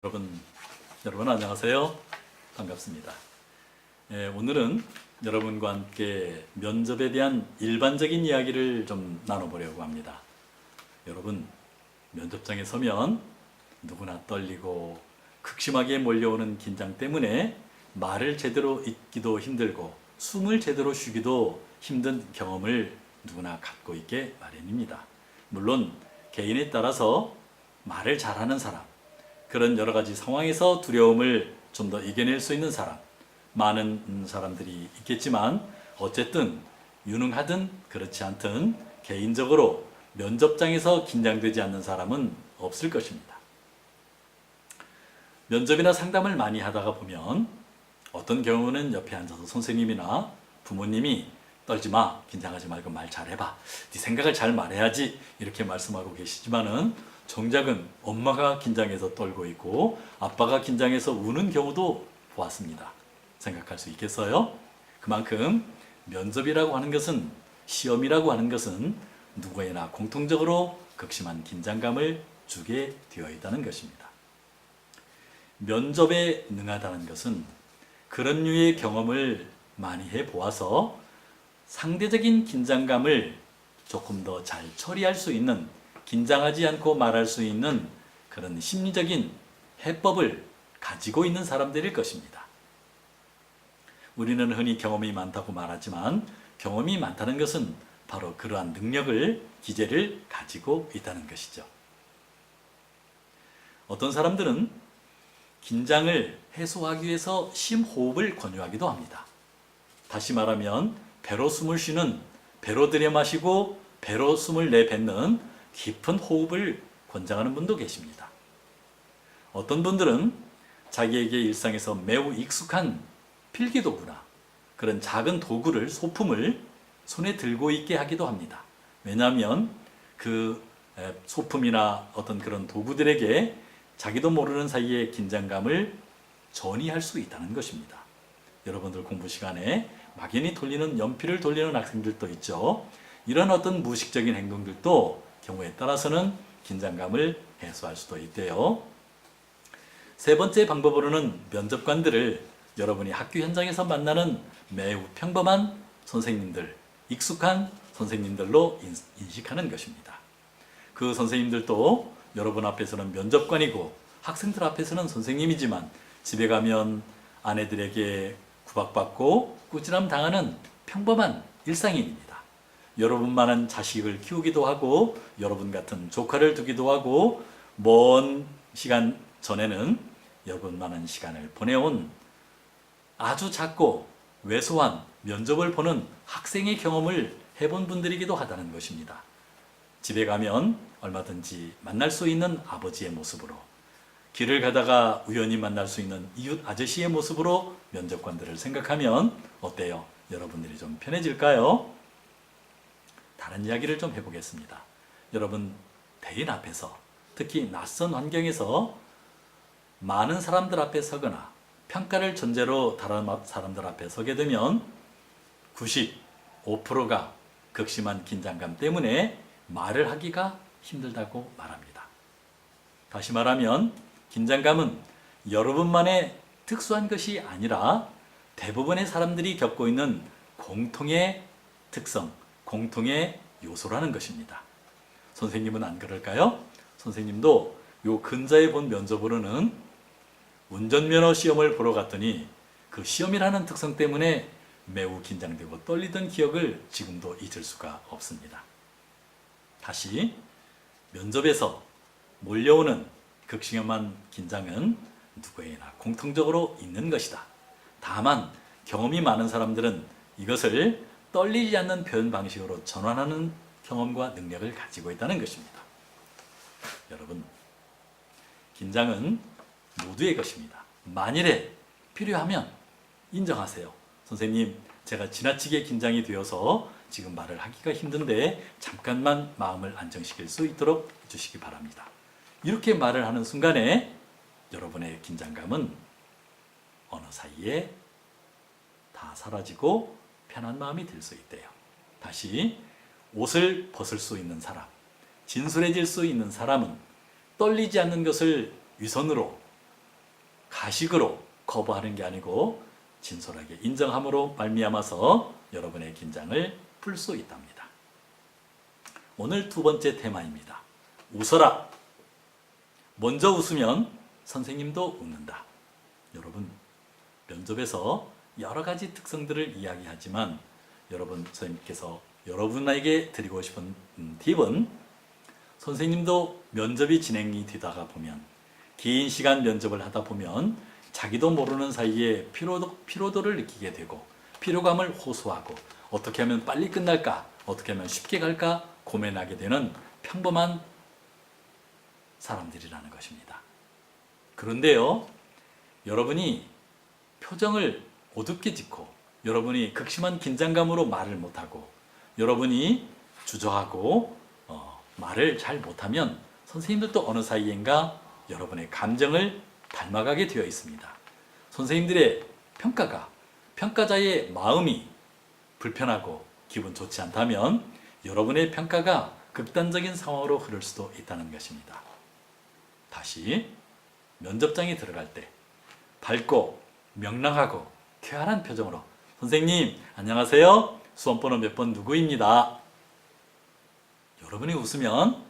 여러분 안녕하세요. 반갑습니다. 오늘은 여러분과 함께 면접에 대한 일반적인 이야기를 좀 나눠보려고 합니다. 여러분, 면접장에 서면 누구나 떨리고 극심하게 몰려오는 긴장 때문에 말을 제대로 잇기도 힘들고 숨을 제대로 쉬기도 힘든 경험을 누구나 갖고 있게 마련입니다. 물론 개인에 따라서 말을 잘하는 사람, 그런 여러 가지 상황에서 두려움을 좀 더 이겨낼 수 있는 사람, 많은 사람들이 있겠지만 어쨌든 유능하든 그렇지 않든 개인적으로 면접장에서 긴장되지 않는 사람은 없을 것입니다. 면접이나 상담을 많이 하다가 보면 어떤 경우는 옆에 앉아서 선생님이나 부모님이 떨지 마, 긴장하지 말고 말 잘해봐, 네 생각을 잘 말해야지 이렇게 말씀하고 계시지만은 정작은 엄마가 긴장해서 떨고 있고 아빠가 긴장해서 우는 경우도 보았습니다. 생각할 수 있겠어요? 그만큼 면접이라고 하는 것은, 시험이라고 하는 것은 누구에나 공통적으로 극심한 긴장감을 주게 되어 있다는 것입니다. 면접에 능하다는 것은 그런 류의 경험을 많이 해보아서 상대적인 긴장감을 조금 더 잘 처리할 수 있는, 긴장하지 않고 말할 수 있는 그런 심리적인 해법을 가지고 있는 사람들일 것입니다. 우리는 흔히 경험이 많다고 말하지만 경험이 많다는 것은 바로 그러한 능력을, 기재를 가지고 있다는 것이죠. 어떤 사람들은 긴장을 해소하기 위해서 심호흡을 권유하기도 합니다. 다시 말하면 배로 숨을 쉬는, 배로 들여 마시고 배로 숨을 내뱉는 깊은 호흡을 권장하는 분도 계십니다. 어떤 분들은 자기에게 일상에서 매우 익숙한 필기도구나 그런 작은 도구를, 소품을 손에 들고 있게 하기도 합니다. 왜냐하면 그 소품이나 어떤 그런 도구들에게 자기도 모르는 사이에 긴장감을 전이할 수 있다는 것입니다. 여러분들 공부 시간에 막연히 돌리는, 연필을 돌리는 학생들도 있죠. 이런 어떤 무의식적인 행동들도 경우에 따라서는 긴장감을 해소할 수도 있대요. 세 번째 방법으로는 면접관들을 여러분이 학교 현장에서 만나는 매우 평범한 선생님들, 익숙한 선생님들로 인식하는 것입니다. 그 선생님들도 여러분 앞에서는 면접관이고 학생들 앞에서는 선생님이지만 집에 가면 아내들에게 구박받고 꾸지람 당하는 평범한 일상인입니다. 여러분만한 자식을 키우기도 하고 여러분 같은 조카를 두기도 하고 먼 시간 전에는 여러분만한 시간을 보내온 아주 작고 왜소한 면접을 보는 학생의 경험을 해본 분들이기도 하다는 것입니다. 집에 가면 얼마든지 만날 수 있는 아버지의 모습으로, 길을 가다가 우연히 만날 수 있는 이웃 아저씨의 모습으로 면접관들을 생각하면 어때요? 여러분들이 좀 편해질까요? 다른 이야기를 좀 해보겠습니다. 여러분, 대인 앞에서, 특히 낯선 환경에서 많은 사람들 앞에 서거나 평가를 전제로 다른 사람들 앞에 서게 되면 95%가 극심한 긴장감 때문에 말을 하기가 힘들다고 말합니다. 다시 말하면 긴장감은 여러분만의 특수한 것이 아니라 대부분의 사람들이 겪고 있는 공통의 특성, 공통의 요소라는 것입니다. 선생님은 안 그럴까요? 선생님도 요 근자에 본 면접으로는 운전면허 시험을 보러 갔더니 그 시험이라는 특성 때문에 매우 긴장되고 떨리던 기억을 지금도 잊을 수가 없습니다. 다시, 면접에서 몰려오는 극심한 긴장은 누구에나 공통적으로 있는 것이다. 다만 경험이 많은 사람들은 이것을 떨리지 않는 표현 방식으로 전환하는 경험과 능력을 가지고 있다는 것입니다. 여러분, 긴장은 모두의 것입니다. 만일에 필요하면 인정하세요. 선생님, 제가 지나치게 긴장이 되어서 지금 말을 하기가 힘든데 잠깐만 마음을 안정시킬 수 있도록 해주시기 바랍니다. 이렇게 말을 하는 순간에 여러분의 긴장감은 어느 사이에 다 사라지고 편한 마음이 들 수 있대요. 다시, 옷을 벗을 수 있는 사람, 진솔해질 수 있는 사람은 떨리지 않는 것을 위선으로 가식으로 거부하는 게 아니고 진솔하게 인정함으로 말미암아서 여러분의 긴장을 풀 수 있답니다. 오늘 두 번째 테마입니다. 웃어라. 먼저 웃으면 선생님도 웃는다. 여러분, 면접에서 여러 가지 특성들을 이야기하지만 여러분, 선생님께서 여러분에게 드리고 싶은 팁은 선생님도 면접이 진행이 되다가 보면 긴 시간 면접을 하다 보면 자기도 모르는 사이에 피로도를 느끼게 되고 피로감을 호소하고 어떻게 하면 빨리 끝날까? 어떻게 하면 쉽게 갈까? 고민하게 되는 평범한 사람들이라는 것입니다. 그런데요, 여러분이 표정을 어둡게 짓고 여러분이 극심한 긴장감으로 말을 못하고 여러분이 주저하고 말을 잘 못하면 선생님들도 어느 사이인가 여러분의 감정을 닮아가게 되어 있습니다. 선생님들의 평가자의 마음이 불편하고 기분 좋지 않다면 여러분의 평가가 극단적인 상황으로 흐를 수도 있다는 것입니다. 다시 면접장에 들어갈 때 밝고 명랑하고 쾌활한 표정으로 선생님 안녕하세요. 수험번호 몇 번 누구입니다. 여러분이 웃으면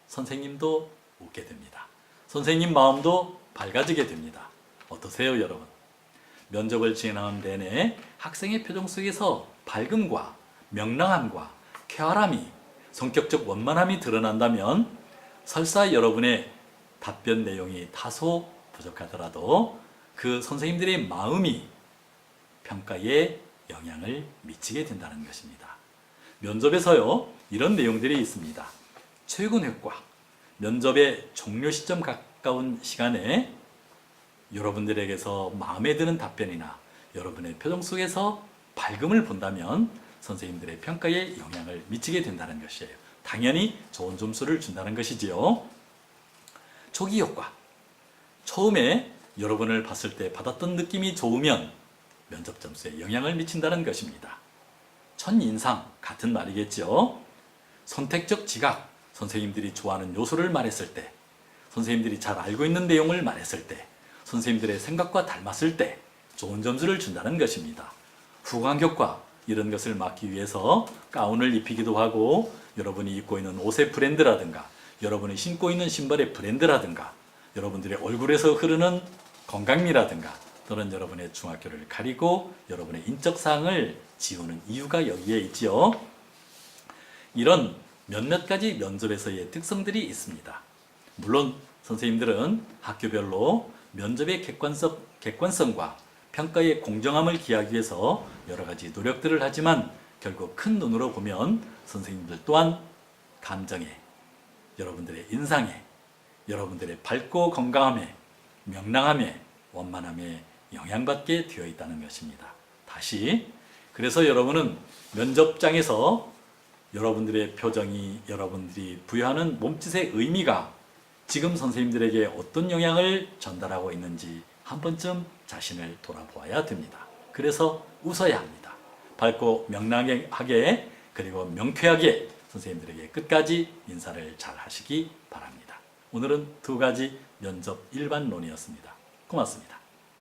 선생님도 웃게 됩니다. 선생님 마음도 밝아지게 됩니다. 어떠세요, 여러분? 면접을 진행하는 내내 학생의 표정 속에서 밝음과 명랑함과 쾌활함이, 성격적 원만함이 드러난다면 설사 여러분의 답변 내용이 다소 부족하더라도 그 선생님들의 마음이 평가에 영향을 미치게 된다는 것입니다. 면접에서요, 이런 내용들이 있습니다. 최근 효과, 면접의 종료 시점 가까운 시간에 여러분들에게서 마음에 드는 답변이나 여러분의 표정 속에서 밝음을 본다면 선생님들의 평가에 영향을 미치게 된다는 것이에요. 당연히 좋은 점수를 준다는 것이지요. 초기 효과, 처음에 여러분을 봤을 때 받았던 느낌이 좋으면 면접 점수에 영향을 미친다는 것입니다. 첫인상 같은 말이겠죠. 선택적 지각, 선생님들이 좋아하는 요소를 말했을 때, 선생님들이 잘 알고 있는 내용을 말했을 때, 선생님들의 생각과 닮았을 때 좋은 점수를 준다는 것입니다. 후광 효과, 이런 것을 막기 위해서 가운을 입히기도 하고 여러분이 입고 있는 옷의 브랜드라든가 여러분이 신고 있는 신발의 브랜드라든가 여러분들의 얼굴에서 흐르는 건강미라든가 또는 여러분의 중학교를 가리고 여러분의 인적사항을 지우는 이유가 여기에 있지요. 이런 몇몇 가지 면접에서의 특성들이 있습니다. 물론 선생님들은 학교별로 면접의 객관성과 평가의 공정함을 기하기 위해서 여러 가지 노력들을 하지만 결국 큰 눈으로 보면 선생님들 또한 감정에, 여러분들의 인상에, 여러분들의 밝고 건강함에, 명랑함에, 원만함에 영향받게 되어 있다는 것입니다. 다시, 그래서 여러분은 면접장에서 여러분들의 표정이, 여러분들이 부여하는 몸짓의 의미가 지금 선생님들에게 어떤 영향을 전달하고 있는지 한 번쯤 자신을 돌아보아야 됩니다. 그래서 웃어야 합니다. 밝고 명랑하게 그리고 명쾌하게 선생님들에게 끝까지 인사를 잘 하시기 바랍니다. 오늘은 두 가지 면접 일반론이었습니다. 고맙습니다.